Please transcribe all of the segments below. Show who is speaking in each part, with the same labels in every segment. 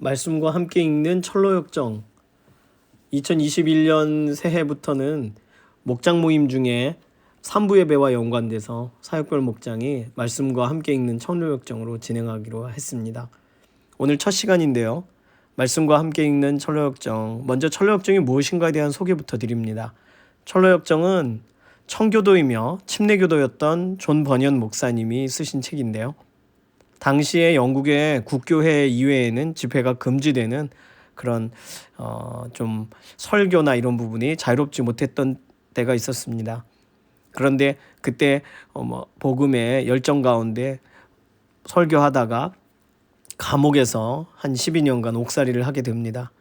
Speaker 1: 말씀과 함께 읽는 철로역정. 2021년 새해부터는 목장 모임 중에 3부 예배와 연관돼서 사역별 목장이 말씀과 함께 읽는 철로역정으로 진행하기로 했습니다. 오늘 첫 시간인데요. 말씀과 함께 읽는 철로역정. 먼저 철로역정이 무엇인가에 대한 소개부터 드립니다. 철로역정은 청교도이며 침례교도였던 존 버년 목사님이 쓰신 책인데요. 당시에 영국의 국교회 이외에는 집회가 금지되는 그런 좀 설교나 이런 부분이 자유롭지 못했던 때가 있었습니다. 그런데 그때 복음의 열정 가운데 설교하다가 감옥에서 한 12년간 옥살이를 하게 됩니다.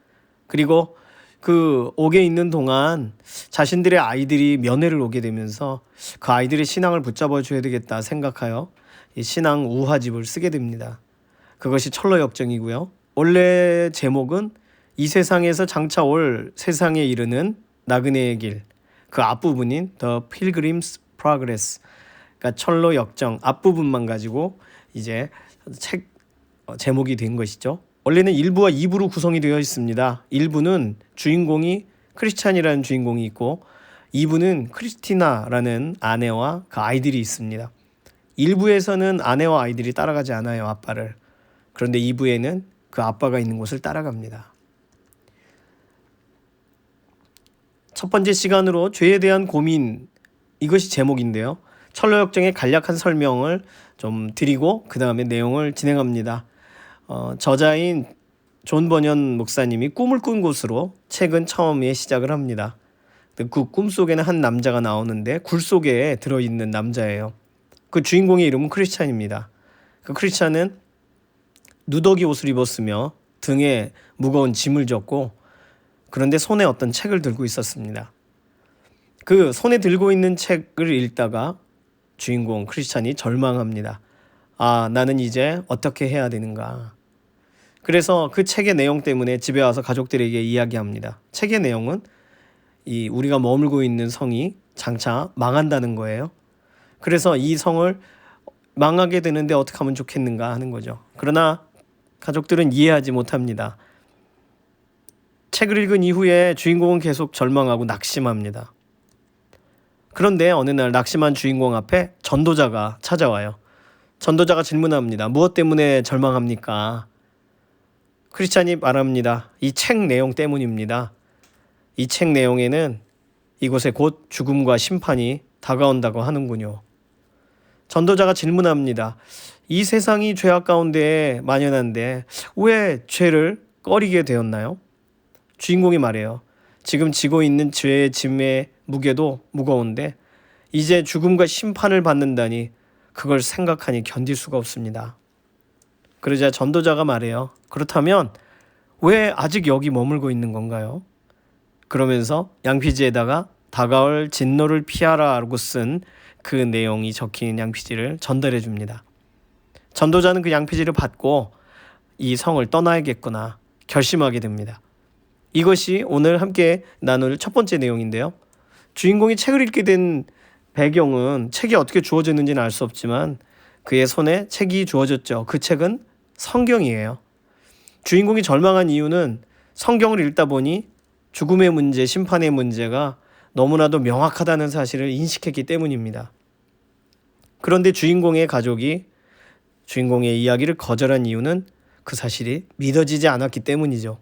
Speaker 1: 그리고 그 옥에 있는 동안 자신들의 아이들이 면회를 오게 되면서 그 아이들의 신앙을 붙잡아 줘야 되겠다 생각하여 이 신앙 우화집을 쓰게 됩니다. 그것이 철로역정이고요. 원래 제목은 이 세상에서 장차 올 세상에 이르는 나그네의 길, 그 앞부분인 The Pilgrim's Progress, 그러니까 철로역정 앞부분만 가지고 이제 책 제목이 된 것이죠. 원래는 1부와 2부로 구성이 되어 있습니다. 1부는 주인공이 크리스찬이라는 주인공이 있고 2부는 크리스티나라는 아내와 그 아이들이 있습니다. 1부에서는 아내와 아이들이 따라가지 않아요, 아빠를. 그런데 2부에는 그 아빠가 있는 곳을 따라갑니다. 첫 번째 시간으로 죄에 대한 고민, 이것이 제목인데요. 철로역정의 간략한 설명을 좀 드리고 그 다음에 내용을 진행합니다. 저자인 존 버년 목사님이 꿈을 꾼 곳으로 책은 처음에 시작을 합니다. 그 꿈속에는 한 남자가 나오는데 굴 속에 들어있는 남자예요. 그 주인공의 이름은 크리스찬입니다. 그 크리스찬은 누더기 옷을 입었으며 등에 무거운 짐을 졌고 그런데 손에 어떤 책을 들고 있었습니다. 그 손에 들고 있는 책을 읽다가 주인공 크리스찬이 절망합니다. 아, 나는 이제 어떻게 해야 되는가. 그래서 그 책의 내용 때문에 집에 와서 가족들에게 이야기합니다. 책의 내용은 우리가 머물고 있는 성이 장차 망한다는 거예요. 그래서 이 성을 망하게 되는데 어떻게 하면 좋겠는가 하는 거죠. 그러나 가족들은 이해하지 못합니다. 책을 읽은 이후에 주인공은 계속 절망하고 낙심합니다. 그런데 어느 날 낙심한 주인공 앞에 전도자가 찾아와요. 전도자가 질문합니다. 무엇 때문에 절망합니까? 크리스찬이 말합니다. 이 책 내용 때문입니다. 이 책 내용에는 이곳에 곧 죽음과 심판이 다가온다고 하는군요. 전도자가 질문합니다. 이 세상이 죄악 가운데 만연한데 왜 죄를 꺼리게 되었나요? 주인공이 말해요. 지금 지고 있는 죄의 짐의 무게도 무거운데 이제 죽음과 심판을 받는다니 그걸 생각하니 견딜 수가 없습니다. 그러자 전도자가 말해요. 그렇다면 왜 아직 여기 머물고 있는 건가요? 그러면서 양피지에다가 다가올 진노를 피하라고 쓴 그 내용이 적힌 양피지를 전달해 줍니다. 전도자는 그 양피지를 받고 이 성을 떠나야겠구나 결심하게 됩니다. 이것이 오늘 함께 나눌 첫 번째 내용인데요. 주인공이 책을 읽게 된 배경은 책이 어떻게 주어졌는지는 알 수 없지만 그의 손에 책이 주어졌죠. 그 책은 성경이에요. 주인공이 절망한 이유는 성경을 읽다 보니 죽음의 문제, 심판의 문제가 너무나도 명확하다는 사실을 인식했기 때문입니다. 그런데 주인공의 가족이 주인공의 이야기를 거절한 이유는 그 사실이 믿어지지 않았기 때문이죠.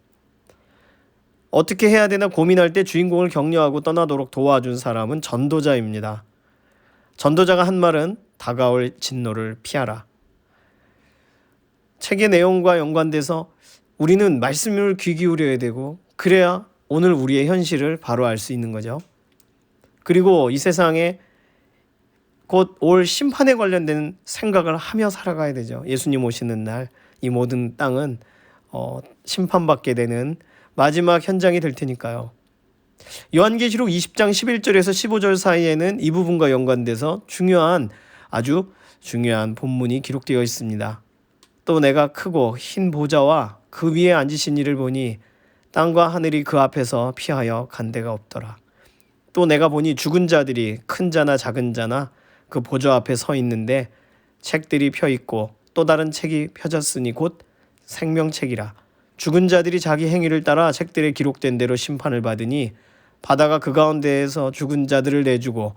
Speaker 1: 어떻게 해야 되나 고민할 때 주인공을 격려하고 떠나도록 도와준 사람은 전도자입니다. 전도자가 한 말은 다가올 진노를 피하라. 책의 내용과 연관돼서 우리는 말씀을 귀 기울여야 되고 그래야 오늘 우리의 현실을 바로 알 수 있는 거죠. 그리고 이 세상에 곧 올 심판에 관련된 생각을 하며 살아가야 되죠. 예수님 오시는 날 이 모든 땅은 심판받게 되는 마지막 현장이 될 테니까요. 요한계시록 20장 11절에서 15절 사이에는 이 부분과 연관돼서 아주 중요한 본문이 기록되어 있습니다. 또 내가 크고 흰 보좌와 그 위에 앉으신 이를 보니 땅과 하늘이 그 앞에서 피하여 간 데가 없더라. 또 내가 보니 죽은 자들이 큰 자나 작은 자나 그 보좌 앞에 서 있는데 책들이 펴 있고 또 다른 책이 펴졌으니 곧 생명책이라. 죽은 자들이 자기 행위를 따라 책들에 기록된 대로 심판을 받으니 바다가 그 가운데에서 죽은 자들을 내주고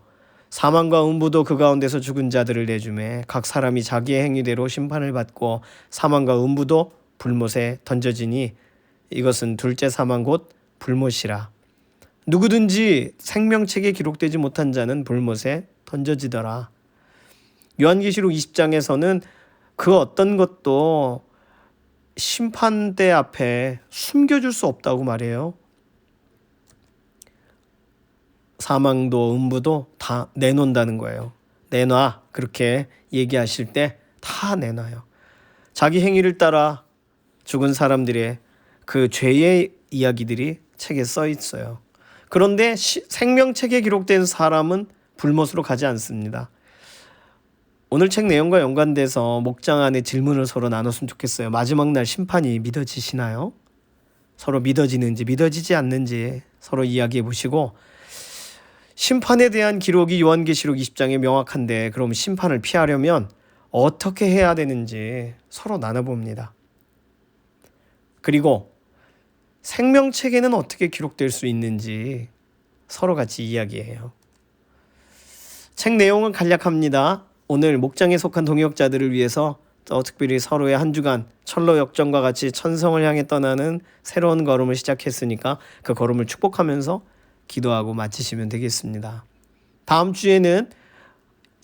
Speaker 1: 사망과 음부도 그 가운데서 죽은 자들을 내주매 각 사람이 자기의 행위대로 심판을 받고 사망과 음부도 불못에 던져지니 이것은 둘째 사망 곧 불못이라. 누구든지 생명책에 기록되지 못한 자는 불못에 던져지더라. 요한계시록 20장에서는 그 어떤 것도 심판대 앞에 숨겨줄 수 없다고 말해요. 사망도 음부도 다 내놓는다는 거예요. 내놔, 그렇게 얘기하실 때 다 내놔요. 자기 행위를 따라 죽은 사람들의 그 죄의 이야기들이 책에 써 있어요. 그런데 생명책에 기록된 사람은 불못으로 가지 않습니다. 오늘 책 내용과 연관돼서 목장 안에 질문을 서로 나눴으면 좋겠어요. 마지막 날 심판이 믿어지시나요? 서로 믿어지는지 믿어지지 않는지 서로 이야기해 보시고, 심판에 대한 기록이 요한계시록 20장에 명확한데 그럼 심판을 피하려면 어떻게 해야 되는지 서로 나눠봅니다. 그리고 생명책에는 어떻게 기록될 수 있는지 서로 같이 이야기해요. 책 내용은 간략합니다. 오늘 목장에 속한 동역자들을 위해서 또 특별히 서로의 한 주간 철로 역정과 같이 천성을 향해 떠나는 새로운 걸음을 시작했으니까 그 걸음을 축복하면서 기도하고 마치시면 되겠습니다. 다음 주에는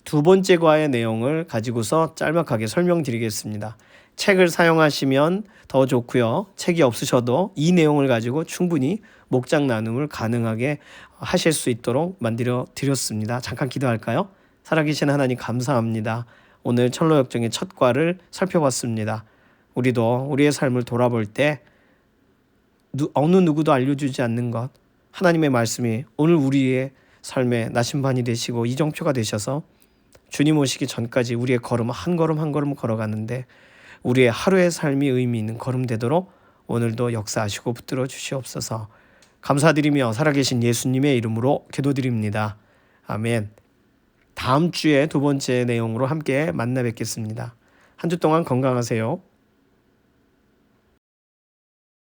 Speaker 1: 두 번째 과의 내용을 가지고서 짤막하게 설명드리겠습니다. 책을 사용하시면 더 좋고요. 책이 없으셔도 이 내용을 가지고 충분히 목장 나눔을 가능하게 하실 수 있도록 만들어 드렸습니다. 잠깐 기도할까요? 살아계신 하나님 감사합니다. 오늘 철로역정의 첫 과를 살펴봤습니다. 우리도 우리의 삶을 돌아볼 때 어느 누구도 알려주지 않는 것, 하나님의 말씀이 오늘 우리의 삶의 나심반이 되시고 이정표가 되셔서 주님 오시기 전까지 우리의 걸음 한 걸음 한 걸음 걸어가는데 우리의 하루의 삶이 의미 있는 걸음 되도록 오늘도 역사하시고 붙들어 주시옵소서. 감사드리며 살아계신 예수님의 이름으로 기도드립니다. 아멘. 다음 주에 두 번째 내용으로 함께 만나 뵙겠습니다. 한 주 동안 건강하세요.